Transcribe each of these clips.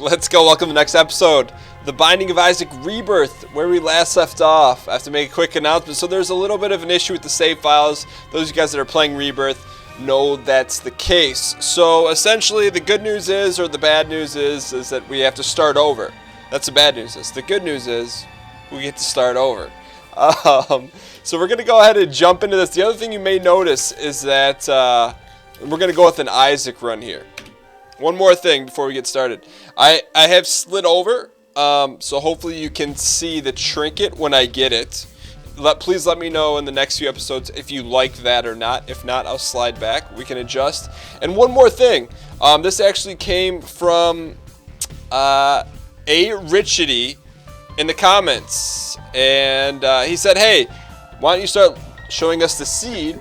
Let's go. Welcome to the next episode, The Binding of Isaac Rebirth, where we last left off. I have to make a quick announcement. So there's a little bit of an issue with the save files. Those of you guys that are playing Rebirth know that's the case. So essentially the good news is, or the bad news is that we have to start over. That's the bad news. The good news is we get to start over. So we're going to go ahead and jump into this. The other thing you may notice is that we're going to go with an Isaac run here. One more thing before we get started. I have slid over, so hopefully you can see the trinket when I get it. Please let me know in the next few episodes if you like that or not. If not, I'll slide back. We can adjust. And one more thing. This actually came from A. Richity in the comments. And he said, hey, why don't you start showing us the seed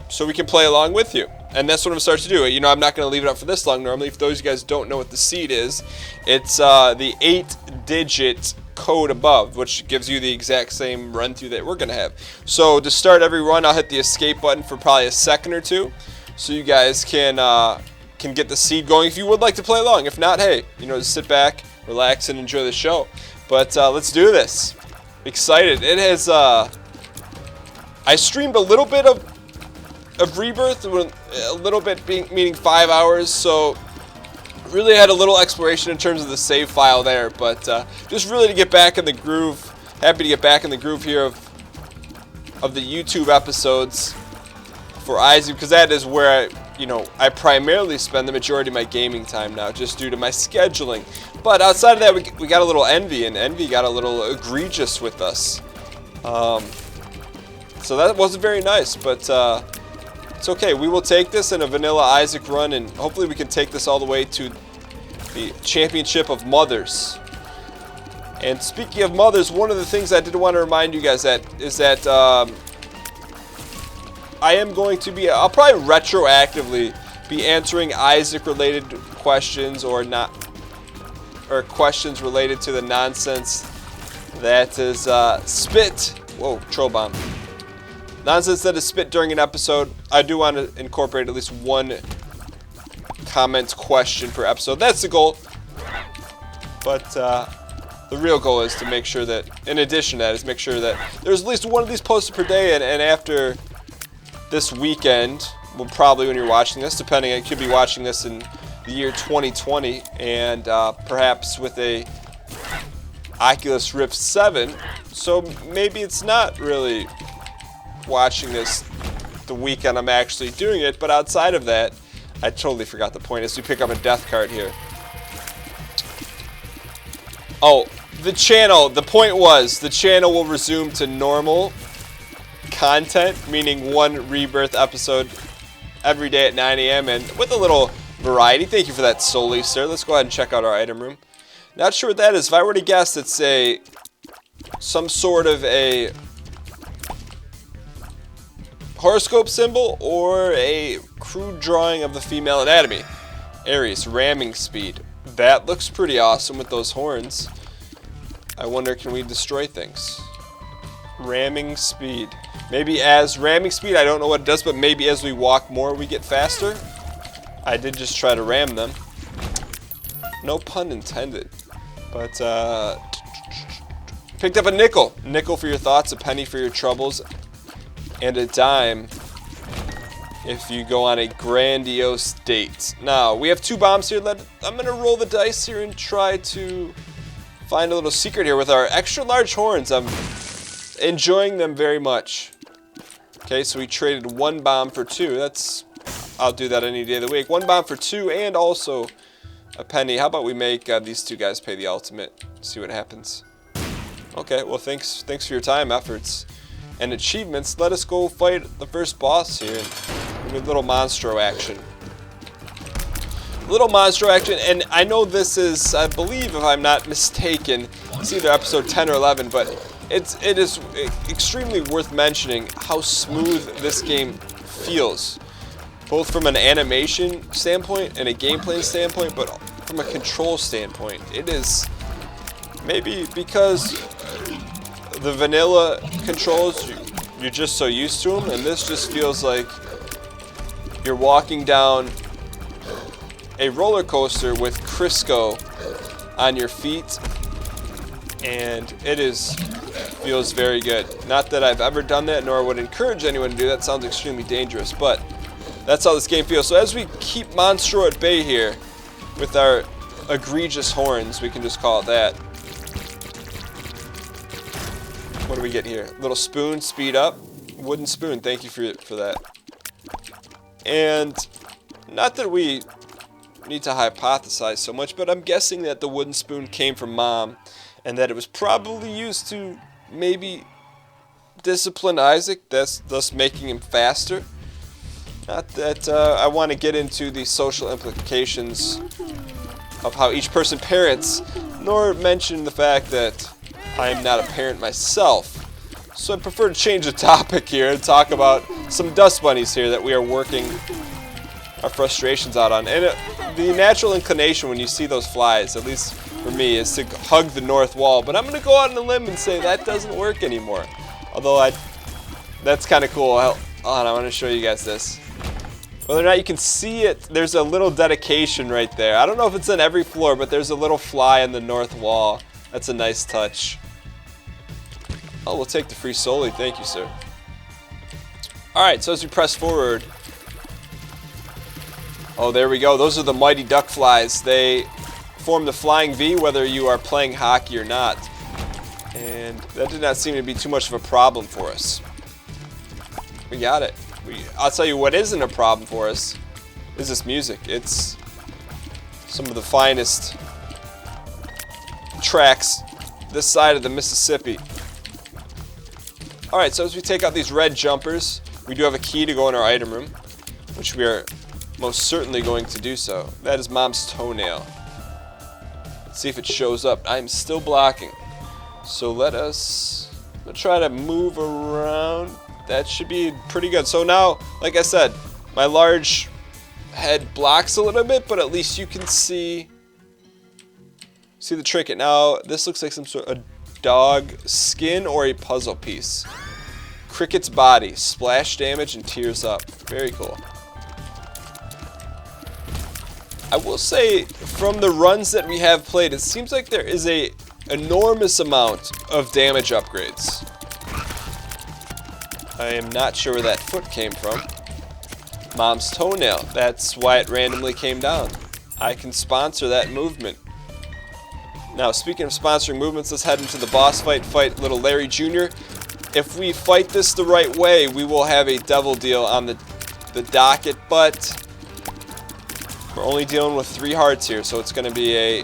so we can play along with you? And that's what I'm going to start to do. You know, I'm not going to leave it up for this long normally. If those of you guys don't know what the seed is, it's the 8-digit code above, which gives you the exact same run through that we're going to have. So to start every run, I'll hit the escape button for probably a second or two, so you guys can get the seed going if you would like to play along. If not, hey, you know, just sit back, relax, and enjoy the show. But let's do this. Excited. It has. I streamed a little bit of Rebirth, a little bit meaning 5 hours, so really had a little exploration in terms of the save file there, but just really to get back in the groove. Happy to get back in the groove here of the YouTube episodes for Isaac, because that is where I primarily spend the majority of my gaming time now, just due to my scheduling. But outside of that, we got a little Envy, and Envy got a little egregious with us. So that wasn't very nice, but it's okay. We will take this in a vanilla Isaac run, and hopefully we can take this all the way to the Championship of Mothers. And speaking of mothers, one of the things I did want to remind you guys is that I am going to be, I'll probably retroactively be answering Isaac-related questions or questions related to the nonsense that is spit. Whoa, troll bomb. Nonsense that is spit during an episode. I do want to incorporate at least one comment question per episode. That's the goal. But the real goal is to make sure that, in addition to that, is make sure that there's at least one of these posted per day. And after this weekend, well, probably when you're watching this, depending, I could be watching this in the year 2020, and perhaps with a Oculus Rift 7. So maybe it's not really watching this the weekend I'm actually doing it, but outside of that, I totally forgot the point. As we pick up a death card here. Oh, the point was the channel will resume to normal content, meaning one Rebirth episode every day at 9 a.m. and with a little variety. Thank you for that, solely, sir. Let's go ahead and check out our item room. Not sure what that is. If I were to guess, it's some sort of a horoscope symbol or a crude drawing of the female anatomy. Aries, ramming speed. That looks pretty awesome with those horns. I wonder, can we destroy things? Ramming speed. Maybe as ramming speed, I don't know what it does, but maybe as we walk more, we get faster. I did just try to ram them. No pun intended. But, picked up a nickel. Nickel for your thoughts, a penny for your troubles, and a dime if you go on a grandiose date. Now, we have 2 bombs here. I'm going to roll the dice here and try to find a little secret here with our extra large horns. I'm enjoying them very much. Okay, so we traded 1 bomb for 2. I'll do that any day of the week. 1 bomb for 2 and also a penny. How about we make these 2 guys pay the ultimate? See what happens. Okay, well, thanks for your time, efforts, and achievements. Let us go fight the first boss here with a little monstro action. Little monstro action, and I know this is, I believe, if I'm not mistaken, it's either episode 10 or 11, but it is extremely worth mentioning how smooth this game feels, both from an animation standpoint and a gameplay standpoint, but from a control standpoint. It is maybe because the vanilla controls, you're just so used to them, and this just feels like you're walking down a roller coaster with Crisco on your feet, and it feels very good. Not that I've ever done that, nor would encourage anyone to do that. Sounds extremely dangerous, but that's how this game feels. So as we keep Monstro at bay here with our egregious horns, we can just call it that. What do we get here? Little spoon, speed up. Wooden spoon, thank you for that. And not that we need to hypothesize so much, but I'm guessing that the wooden spoon came from Mom, and that it was probably used to maybe discipline Isaac, thus making him faster. Not that I want to get into the social implications of how each person parents, nor mention the fact that I am not a parent myself. So I prefer to change the topic here and talk about some dust bunnies here that we are working our frustrations out on. And the natural inclination when you see those flies, at least for me, is to hug the north wall. But I'm going to go out on a limb and say that doesn't work anymore. Although that's kind of cool. Hold on, I want to show you guys this. Whether or not you can see it, there's a little dedication right there. I don't know if it's on every floor, but there's a little fly on the north wall. That's a nice touch. Oh, we'll take the free Soli. Thank you, sir. Alright, so as we press forward... Oh, there we go. Those are the mighty duck flies. They form the flying V whether you are playing hockey or not. And that did not seem to be too much of a problem for us. We got it. I'll tell you what isn't a problem for us is this music. It's some of the finest tracks this side of the Mississippi. Alright, so as we take out these red jumpers, we do have a key to go in our item room, which we are most certainly going to do so. That is Mom's toenail. Let's see if it shows up. I'm still blocking. So let's try to move around. That should be pretty good. So now, like I said, my large head blocks a little bit, but at least you can see the trinket. Now, this looks like some sort of dog skin or a puzzle piece. Cricket's body, splash damage and tears up. Very cool. I will say, from the runs that we have played, it seems like there is a enormous amount of damage upgrades. I am not sure where that foot came from. Mom's toenail. That's why it randomly came down. I can sponsor that movement. Now, speaking of sponsoring movements, let's head into the boss fight. Fight little Larry Jr. If we fight this the right way, we will have a devil deal on the docket, but we're only dealing with 3 hearts here, so it's going to be a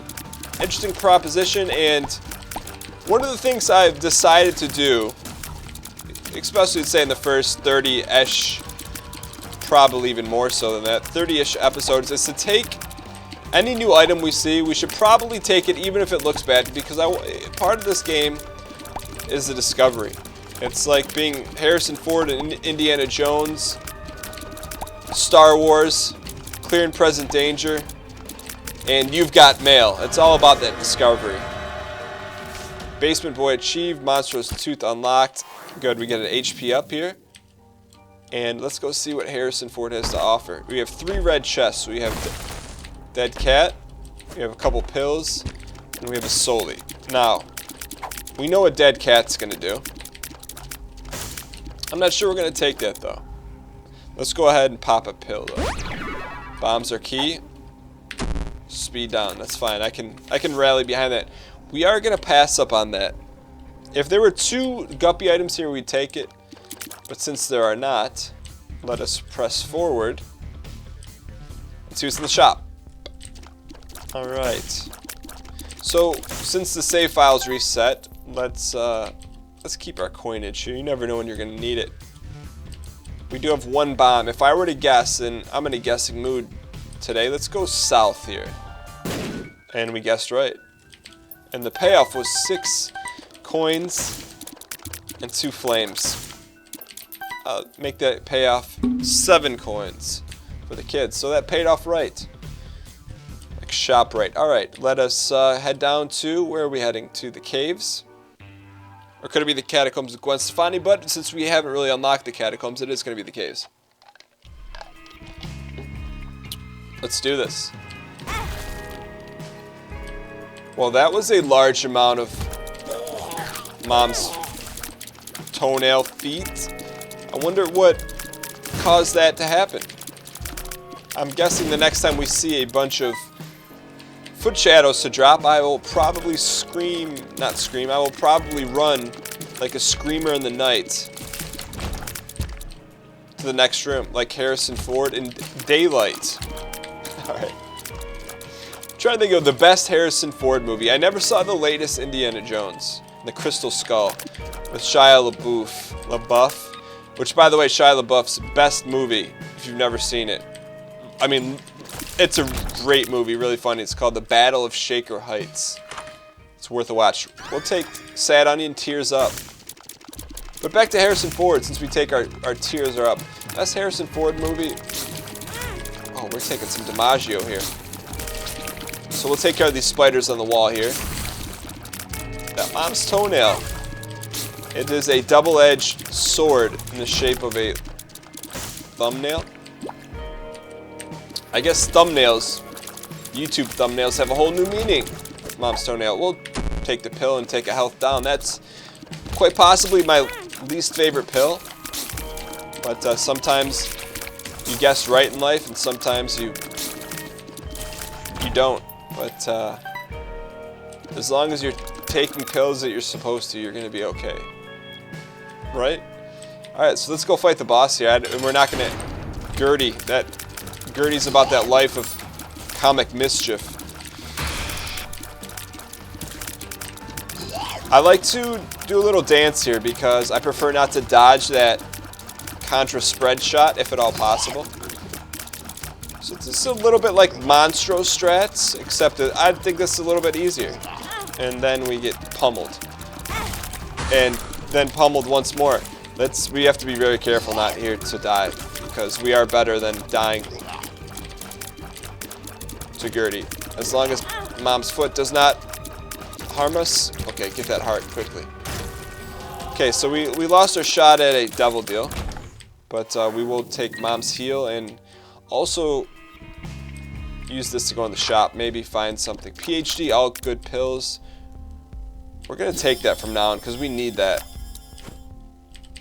interesting proposition. And one of the things I've decided to do, especially say in the first 30-ish, probably even more so than that, 30-ish episodes, is to take any new item we see. We should probably take it even if it looks bad, because part of this game is the discovery. It's like being Harrison Ford and Indiana Jones, Star Wars, Clear and Present Danger, and You've Got Mail. It's all about that discovery. Basement Boy achieved, Monstro's Tooth unlocked. Good, we get an HP up here. And let's go see what Harrison Ford has to offer. We have 3 red chests. We have Dead Cat, we have a couple pills, and we have a Soli. Now, we know what Dead Cat's going to do. I'm not sure we're going to take that, though. Let's go ahead and pop a pill, though. Bombs are key. Speed down, that's fine. I can rally behind that. We are going to pass up on that. If there were 2 guppy items here, we'd take it. But since there are not, let us press forward. Let's see what's in the shop. Alright. So, since the save file's reset, let's keep our coinage here. You never know when you're going to need it. We do have 1 bomb. If I were to guess, and I'm in a guessing mood today, let's go south here. And we guessed right. And the payoff was 6 coins and 2 flames. Make that payoff 7 coins for the kids. So that paid off right. Like shop right. Alright, let us head down to, where are we heading? To the caves? Or could it be the catacombs of Gwen Stefani? But since we haven't really unlocked the catacombs, it is going to be the caves. Let's do this. Well, that was a large amount of Mom's toenail feet. I wonder what caused that to happen. I'm guessing the next time we see a bunch of foot shadows to drop, I will probably I will probably run like a screamer in the night to the next room, like Harrison Ford in Daylight. Alright. Trying to think of the best Harrison Ford movie. I never saw the latest Indiana Jones, The Crystal Skull, with Shia LaBeouf, which, by the way, Shia LaBeouf's best movie, if you've never seen it. I mean, it's a great movie, really funny. It's called The Battle of Shaker Heights. It's worth a watch. We'll take Sad Onion, Tears Up. But back to Harrison Ford, since we take our tears are up. Best Harrison Ford movie. Oh, we're taking some DiMaggio here. So we'll take care of these spiders on the wall here. That Mom's toenail. It is a double-edged sword in the shape of a thumbnail. I guess thumbnails, YouTube thumbnails, have a whole new meaning. Mom's toenail. We'll take the pill and take a health down. That's quite possibly my least favorite pill. But sometimes you guess right in life, and sometimes you don't. But as long as you're taking pills that you're supposed to, you're going to be okay. Right? Alright, so let's go fight the boss here. And we're not going to... Gertie's about that life of comic mischief. I like to do a little dance here because I prefer not to dodge that Contra spread shot, if at all possible. So it's just a little bit like Monstro strats, except that I think this is a little bit easier. And then we get pummeled. And then pummeled once more. We have to be very careful not here to die, because we are better than dying to Gertie. As long as Mom's foot does not harm us. Okay, get that heart quickly. Okay, so we lost our shot at a devil deal, but we will take Mom's heal and also use this to go in the shop, maybe find something. PhD, all good pills. We're going to take that from now on because we need that.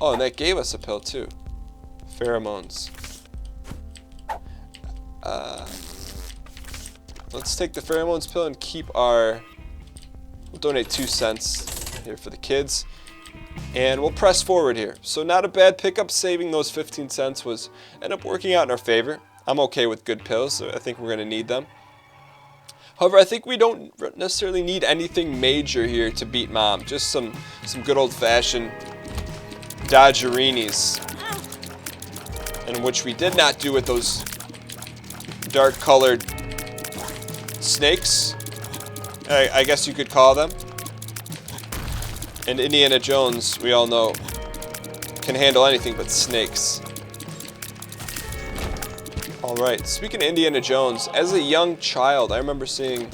Oh, and that gave us a pill too. Pheromones. Let's take the pheromones pill and keep our... We'll donate 2 cents here for the kids. And we'll press forward here. So not a bad pickup. Saving those 15 cents was ended up working out in our favor. I'm okay with good pills, so I think we're going to need them. However, I think we don't necessarily need anything major here to beat Mom. Just some good old-fashioned dodgerinis. And which we did not do with those dark-colored snakes, I guess you could call them. And Indiana Jones, we all know, can handle anything but snakes. Alright, speaking of Indiana Jones, as a young child, I remember seeing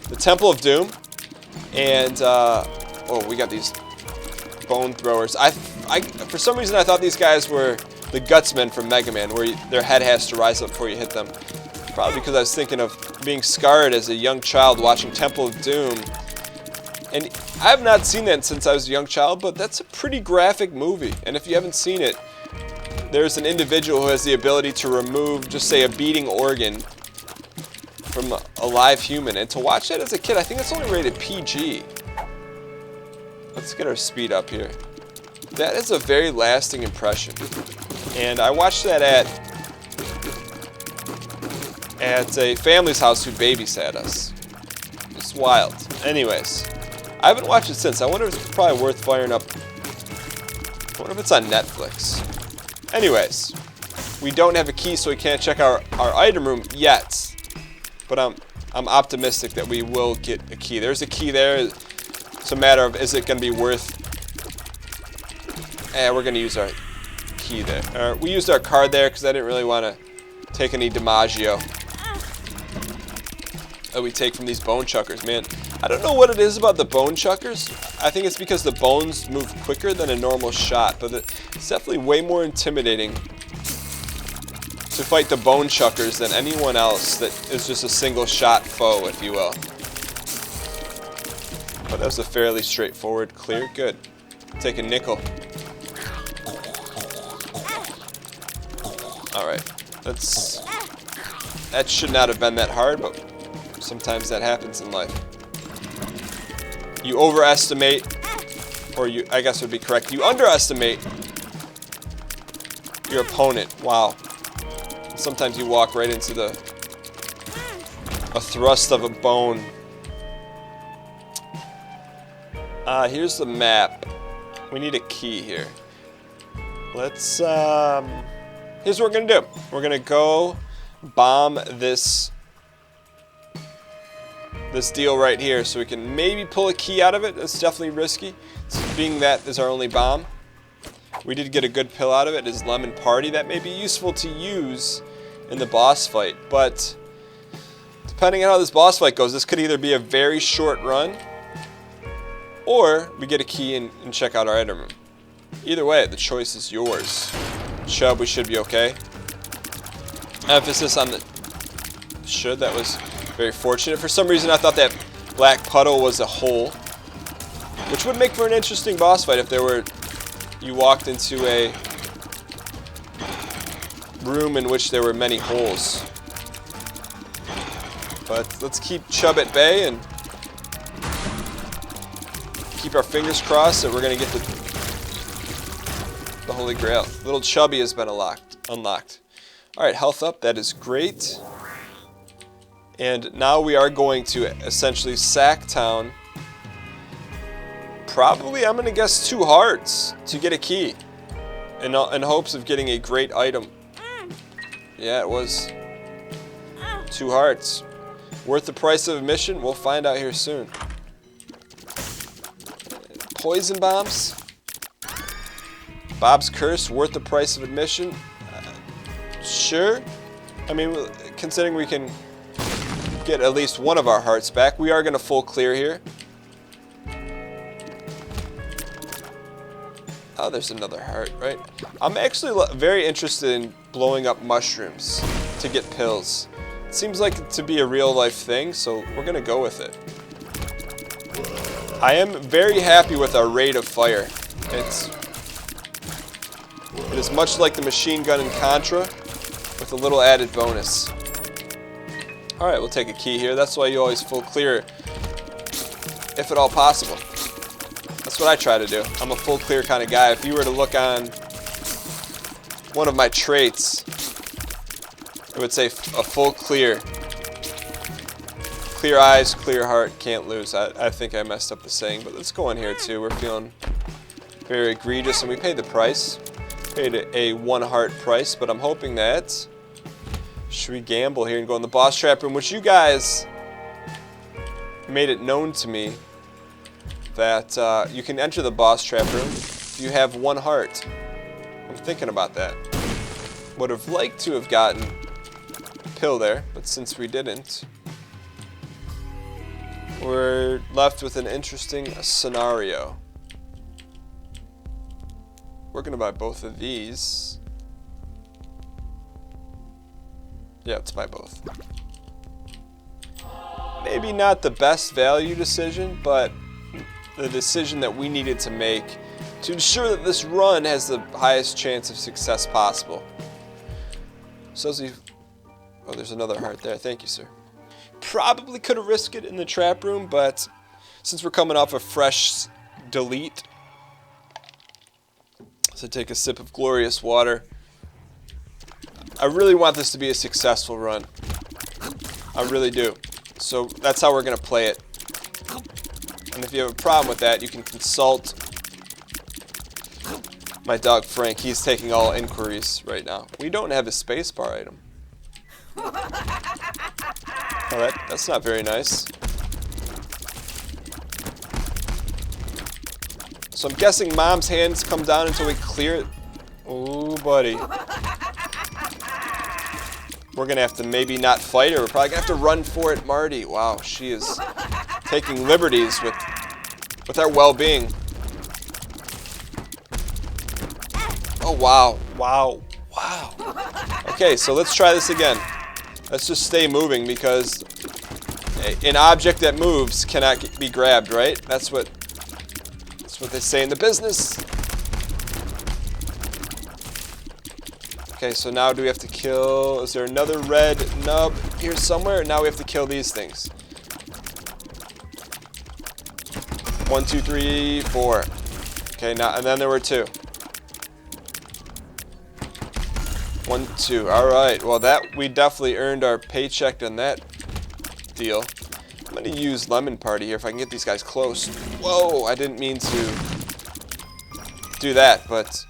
the Temple of Doom, and, oh, we got these bone throwers. For some reason, I thought these guys were the Gutsmen from Mega Man, where their head has to rise up before you hit them. Probably because I was thinking of being scarred as a young child watching Temple of Doom. And I have not seen that since I was a young child, but that's a pretty graphic movie. And if you haven't seen it, there's an individual who has the ability to remove, just say, a beating organ from a live human. And to watch that as a kid, I think it's only rated PG. Let's get our speed up here. That is a very lasting impression. And I watched that at a family's house who babysat us. It's wild. Anyways, I haven't watched it since. I wonder if it's probably worth firing up. I wonder if it's on Netflix. Anyways, we don't have a key, so we can't check our item room yet. But I'm optimistic that we will get a key. There's a key there. It's a matter of, is it going to be worth... we're going to use our key there. We used our card there because I didn't really want to take any DiMaggio that we take from these bone chuckers, man. I don't know what it is about the bone chuckers. I think it's because the bones move quicker than a normal shot, but it's definitely way more intimidating to fight the bone chuckers than anyone else that is just a single shot foe, if you will. But that was a fairly straightforward clear. Good. Take a nickel. Alright. That should not have been that hard, but sometimes that happens in life. You overestimate, or I guess would be correct, you underestimate your opponent. Wow. Sometimes you walk right into a thrust of a bone. Here's the map. We need a key here. Let's, here's what we're gonna do. We're gonna go bomb this deal right here so we can maybe pull a key out of it. It's definitely risky, being that is our only bomb. We did get a good pill out of it. It's Lemon Party. That may be useful to use in the boss fight, but depending on how this boss fight goes, this could either be a very short run or we get a key and check out our item room. Either way, the choice is yours. Chub, we should be okay. Emphasis on the should. That was very fortunate. For some reason, I thought that black puddle was a hole, which would make for an interesting boss fight if you walked into a room in which there were many holes. But let's keep Chub at bay and keep our fingers crossed that we're going to get the Holy Grail. Little Chubby has been unlocked. Alright, health up. That is great. And now we are going to essentially sack town. Probably, I'm going to guess 2 hearts to get a key. In hopes of getting a great item. Yeah, it was 2 hearts. Worth the price of admission? We'll find out here soon. Poison bombs. Bob's Curse, worth the price of admission? Sure. I mean, considering we can get at least one of our hearts back, we are going to full clear here. Oh, there's another heart, right? I'm actually very interested in blowing up mushrooms to get pills. It seems like it to be a real life thing, so we're going to go with it. I am very happy with our rate of fire. It is much like the machine gun in Contra, with a little added bonus. Alright, we'll take a key here. That's why you always full clear, if at all possible. That's what I try to do. I'm a full clear kind of guy. If you were to look on one of my traits, I would say a full clear. Clear eyes, clear heart, can't lose. I think I messed up the saying, but let's go in here too. We're feeling very egregious, and we paid the price. Paid a 1 heart price, but I'm hoping that... Should we gamble here and go in the boss trap room, which you guys made it known to me that you can enter the boss trap room if you have 1 heart. I'm thinking about that. Would have liked to have gotten a pill there, but since we didn't, we're left with an interesting scenario. We're going to buy both of these. Yeah, let's buy both. Maybe not the best value decision, but the decision that we needed to make to ensure that this run has the highest chance of success possible. So as oh, there's another heart there. Thank you, sir. Probably could have risked it in the trap room, but since we're coming off a fresh delete, so take a sip of glorious water. I really want this to be a successful run. I really do. So that's how we're going to play it. And if you have a problem with that, you can consult my dog Frank. He's taking all inquiries right now. We don't have a spacebar item. Oh, that's not very nice. So I'm guessing Mom's hands come down until we clear it. Oh, buddy. We're going to have to maybe not fight her. We're probably going to have to run for it, Marty. Wow, she is taking liberties with our well-being. Oh, wow. Wow. Wow. Okay, so let's try this again. Let's just stay moving because an object that moves cannot be grabbed, right? That's what they say in the business. Okay, so now do we have to kill... Is there another red nub here somewhere? Now we have to kill these things. 1, 2, 3, 4. Okay, now and then there were 2. 1, 2. All right. Well, we definitely earned our paycheck on that deal. I'm gonna use Lemon Party here if I can get these guys close. Whoa! I didn't mean to do that, but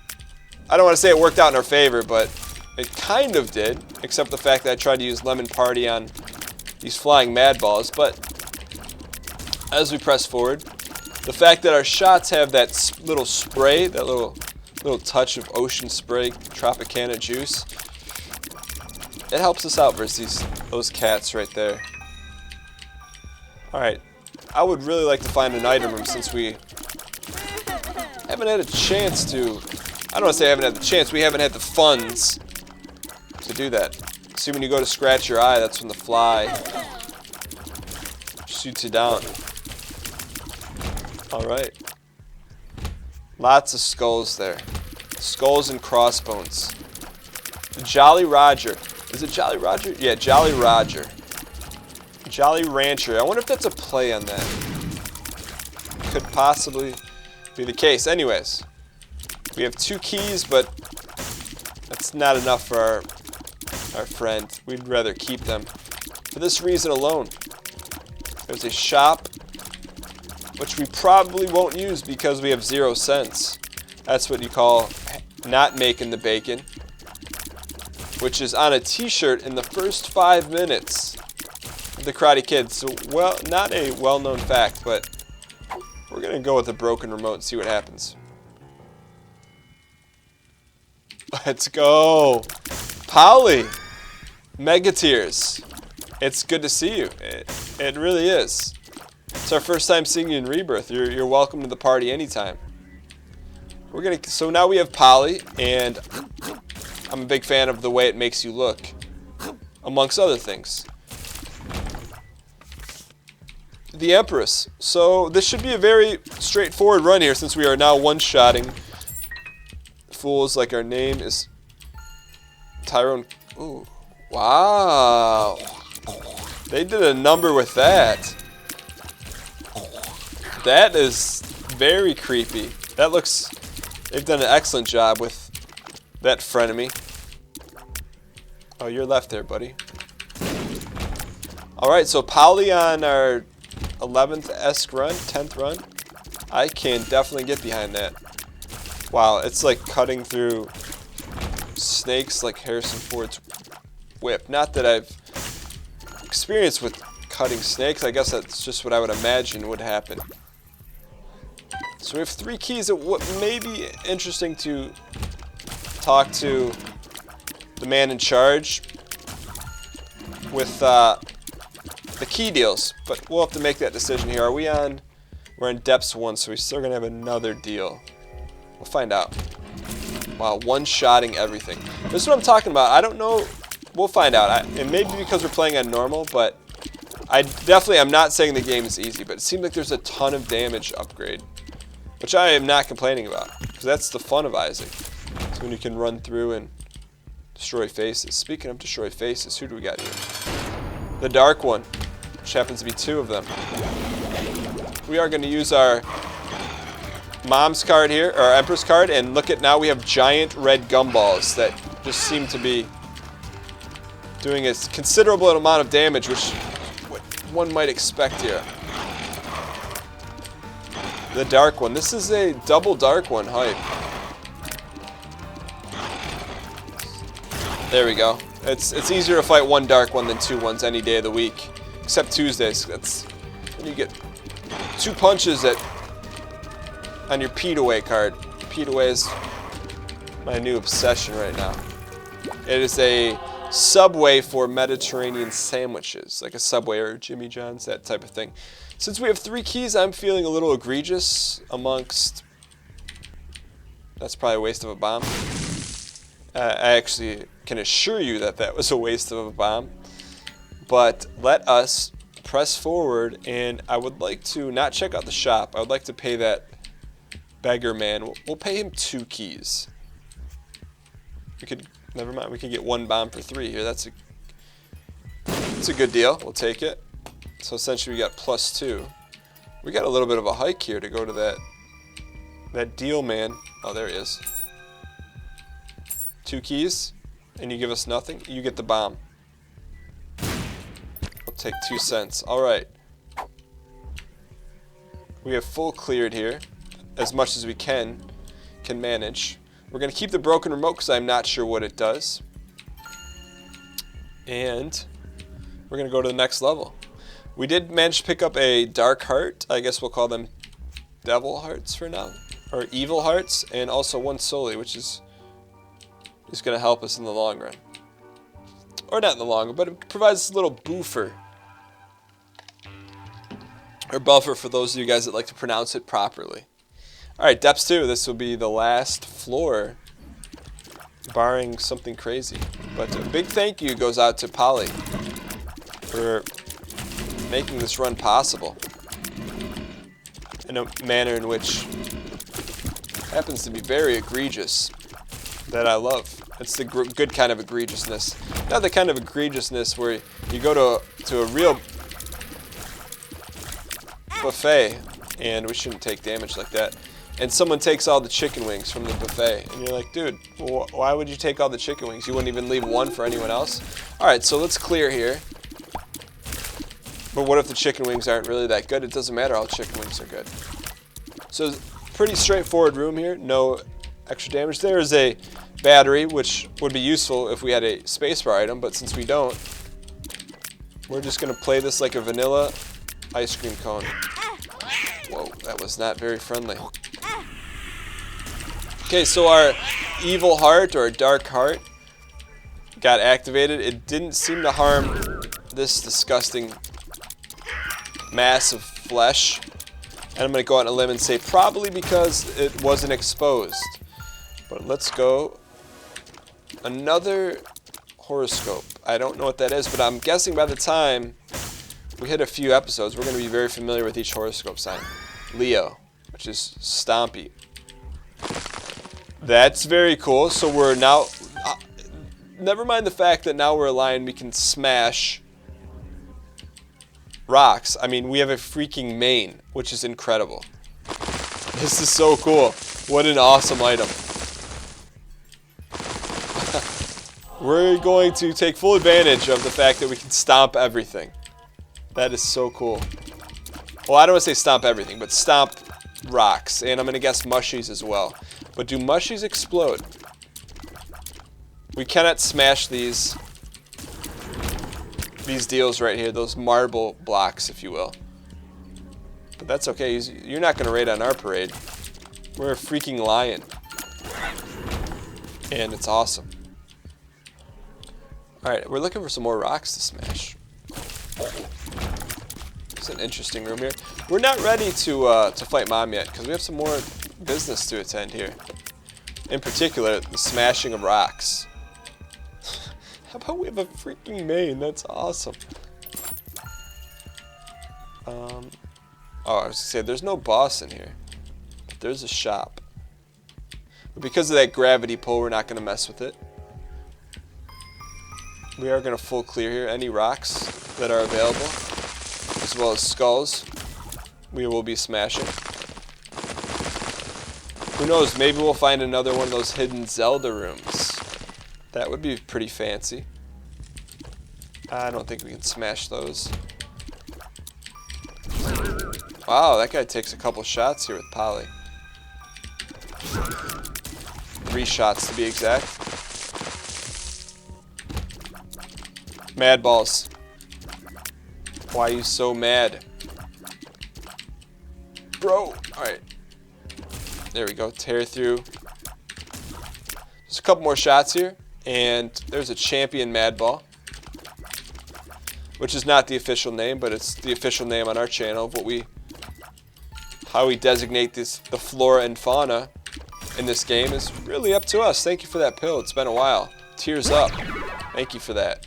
I don't want to say it worked out in our favor, but it kind of did, except the fact that I tried to use Lemon Party on these flying mad balls. But as we press forward, the fact that our shots have that little spray, that little touch of ocean spray, Tropicana juice, it helps us out versus those cats right there. Alright, I would really like to find an item room since we haven't had a chance to... I don't want to say I haven't had the chance, we haven't had the funds to do that. See, when you go to scratch your eye, that's when the fly shoots you down. Alright. Lots of skulls there. Skulls and crossbones. Jolly Roger. Is it Jolly Roger? Yeah, Jolly Roger. Jolly Rancher. I wonder if that's a play on that. Could possibly be the case. Anyways, we have 2 keys, but that's not enough for our friend. We'd rather keep them for this reason alone. There's a shop, which we probably won't use because we have 0 cents. That's what you call not making the bacon, which is on a t-shirt in the first 5 minutes of the Karate Kid. So, well, not a well-known fact, but we're going to go with a broken remote and see what happens. Let's go. Polly. Mega Tears. It's good to see you. It really is. It's our first time seeing you in Rebirth. You're welcome to the party anytime. So now we have Polly, and I'm a big fan of the way it makes you look, amongst other things. The Empress. So this should be a very straightforward run here since we are now one-shotting fools like our name is Tyrone. Ooh, wow. They did a number with that. That is very creepy. That looks... They've done an excellent job with that frenemy. Oh, you're left there, buddy. Alright, so Polly on our 11th-esque run, 10th run. I can definitely get behind that. Wow, it's like cutting through snakes like Harrison Ford's whip. Not that I've experienced with cutting snakes. I guess that's just what I would imagine would happen. So we have 3 keys. What may be interesting to talk to the man in charge with the key deals, but we'll have to make that decision here. Are we on? We're in depths 1, so we're still gonna have another deal. We'll find out. Wow, one-shotting everything. This is what I'm talking about. I don't know. We'll find out. It may be because we're playing on normal, but I'm not saying the game is easy, but it seems like there's a ton of damage upgrade, which I am not complaining about, because that's the fun of Isaac. So when you can run through and destroy faces. Speaking of destroy faces, who do we got here? The Dark One, which happens to be 2 of them. We are going to use our Mom's card here, or our Empress card, and look at now we have giant red gumballs that just seem to be doing a considerable amount of damage, which one might expect here. The Dark One. This is a double Dark One hype. There we go. It's easier to fight 1 Dark One than 2 ones any day of the week, except Tuesdays. That's when you get 2 punches on your Pete Away card. Pete Away is my new obsession right now. It is a Subway for Mediterranean sandwiches, like a Subway or Jimmy John's, that type of thing. Since we have 3 keys, I'm feeling a little egregious amongst... That's probably a waste of a bomb. I actually can assure you that that was a waste of a bomb. But let us press forward, and I would like to not check out the shop. I would like to pay that beggar man. We'll pay him 2 keys. We could, never mind, we can get 1 bomb for 3 here. That's a good deal. We'll take it. So essentially we got +2. We got a little bit of a hike here to go to that deal man. Oh, there he is. 2 keys, and you give us nothing. You get the bomb. We'll take 2 cents. All right. We have full cleared here, as much as we can manage. We're going to keep the broken remote because I'm not sure what it does. And we're going to go to the next level. We did manage to pick up a dark heart. I guess we'll call them devil hearts for now. Or evil hearts. And also 1 soli, which is going to help us in the long run. Or not in the long run, but it provides a little boofer. Or buffer for those of you guys that like to pronounce it properly. Alright, depths 2. This will be the last floor, barring something crazy. But a big thank you goes out to Polly for making this run possible in a manner in which happens to be very egregious that I love. It's the good kind of egregiousness. Not the kind of egregiousness where you go to a real buffet, and we shouldn't take damage like that, and someone takes all the chicken wings from the buffet, and you're like, dude, why would you take all the chicken wings? You wouldn't even leave 1 for anyone else? Alright, so let's clear here. But what if the chicken wings aren't really that good? It doesn't matter, all chicken wings are good. So, pretty straightforward room here, no extra damage. There is a battery, which would be useful if we had a spacebar item, but since we don't, we're just going to play this like a vanilla ice cream cone. Whoa, that was not very friendly. Okay, so our evil heart or dark heart got activated. It didn't seem to harm this disgusting mass of flesh. And I'm going to go out on a limb and say probably because it wasn't exposed. But let's go. Another horoscope. I don't know what that is, but I'm guessing by the time we hit a few episodes, we're going to be very familiar with each horoscope sign. Leo, which is Stompy. That's very cool. So we're now... never mind the fact that now we're aligned, we can smash rocks. I mean, we have a freaking main, which is incredible. This is so cool. What an awesome item. We're going to take full advantage of the fact that we can stomp everything. That is so cool. Well, I don't want to say stomp everything, but stomp rocks. And I'm going to guess mushies as well. But do mushies explode? We cannot smash these deals right here, those marble blocks, if you will. But that's okay. You're not going to raid on our parade. We're a freaking lion. And it's awesome. Alright, we're looking for some more rocks to smash. It's an interesting room here. We're not ready to fight Mom yet, because we have some more business to attend here. In particular, the smashing of rocks. How about we have a freaking main? That's awesome. Oh, I was going to say, there's no boss in here. But there's a shop. But because of that gravity pull, we're not going to mess with it. We are going to full clear here. Any rocks that are available, as well as skulls, we will be smashing. Who knows, maybe we'll find another one of those hidden Zelda rooms. That would be pretty fancy. I don't think we can smash those. Wow, that guy takes a couple shots here with Polly. 3 shots to be exact. Mad balls. Why are you so mad? Bro! Alright. There we go. Tear through. Just a couple more shots here. And there's a champion mad ball. Which is not the official name, but it's the official name on our channel of how we designate the flora and fauna in this game is really up to us. Thank you for that pill. It's been a while. Tears up. Thank you for that.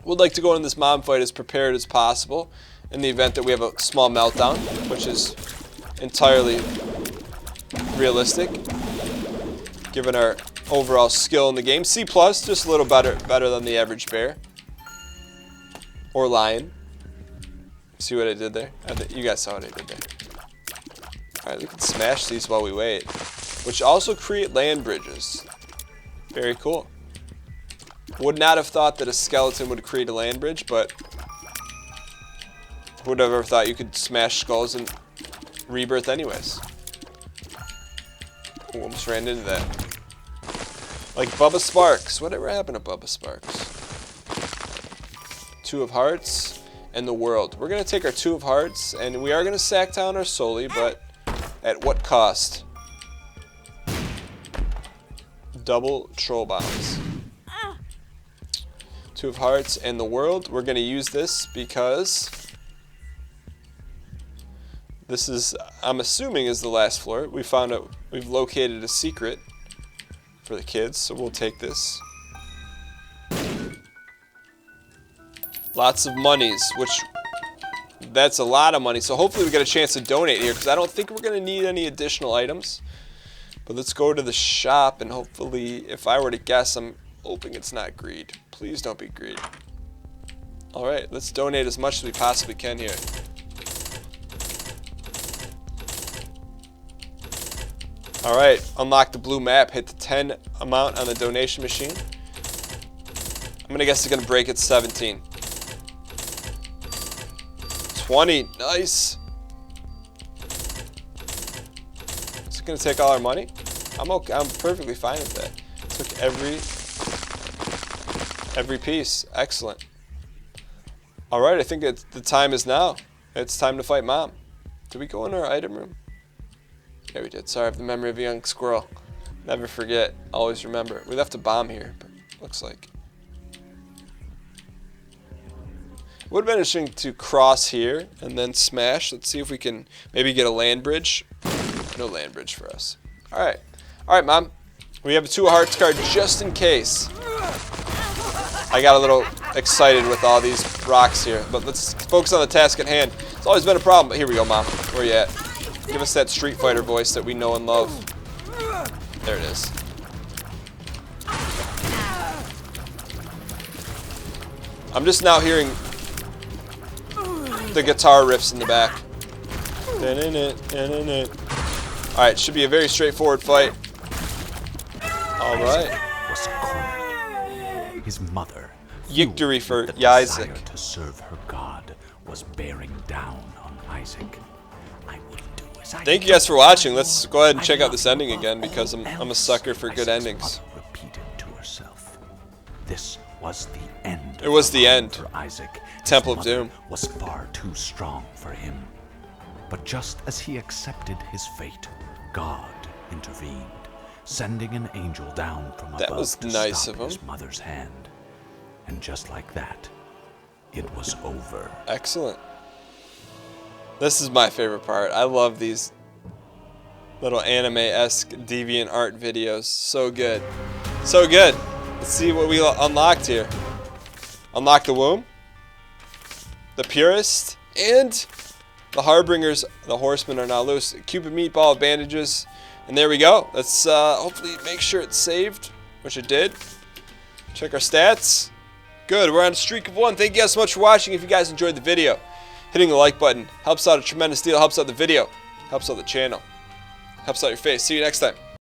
Would like to go in this mom fight as prepared as possible in the event that we have a small meltdown, which is entirely realistic given our overall skill in the game. C+, just a little better than the average bear or lion. See what I did there? You guys saw what I did there. Alright, we can smash these while we wait, which also create land bridges. Very cool. Would not have thought that a skeleton would create a land bridge, but who would have ever thought you could smash skulls in Rebirth anyways? Ooh, almost ran into that. Like Bubba Sparks. Whatever happened to Bubba Sparks? 2 of Hearts and the World. We're going to take our 2 of Hearts, and we are going to sack down our Soli, but at what cost? Double Troll Bombs. 2 of Hearts and the World. We're going to use this because this is, I'm assuming, is the last floor. We found out, we've located a secret for the kids, so we'll take this. Lots of monies, which that's a lot of money. So hopefully we get a chance to donate here, because I don't think we're going to need any additional items. But let's go to the shop, and hopefully, if I were to guess, I'm hoping it's not greed. Please don't be greed. Alright, let's donate as much as we possibly can here. Alright, unlock the blue map, hit the 10 amount on the donation machine. I'm gonna guess it's gonna break at 17. 20, nice. Is it gonna take all our money? I'm okay, I'm perfectly fine with that. Took every piece, excellent. Alright, I think the time is now. It's time to fight Mom. Did we go in our item room? Yeah, we did. Sorry, I have the memory of a young squirrel. Never forget. Always remember. We left a bomb here, but looks like. It would have been interesting to cross here and then smash. Let's see if we can maybe get a land bridge. No land bridge for us. Alright. Alright, Mom. We have a 2 of Hearts card just in case. I got a little excited with all these rocks here, but let's focus on the task at hand. It's always been a problem, but here we go, Mom. Where you at? Give us that Street Fighter voice that we know and love. There it is. I'm just now hearing the guitar riffs in the back. Alright, should be a very straightforward fight. Alright. His mother, victory for Isaac. To serve her God, was bearing down on Isaac. Thank you guys for watching. Let's go ahead and check out this ending again, because I'm a sucker for good endings. Repeated to herself, this was the end. It was the end. For Isaac. Temple of Doom was far too strong for him. But just as he accepted his fate, God intervened, sending an angel down from above. That was nice of him. His mother's hand. And just like that, it was over. Excellent. This is my favorite part. I love these little anime-esque deviant art videos. So good. So good. Let's see what we unlocked here. Unlock the womb, the purist, and the harbingers. The horsemen are now loose. Cupid meatball of bandages. And there we go. Let's hopefully make sure it's saved, which it did. Check our stats. Good. We're on a streak of 1. Thank you guys so much for watching. If you guys enjoyed the video, hitting the like button helps out a tremendous deal. Helps out the video. Helps out the channel. Helps out your face. See you next time.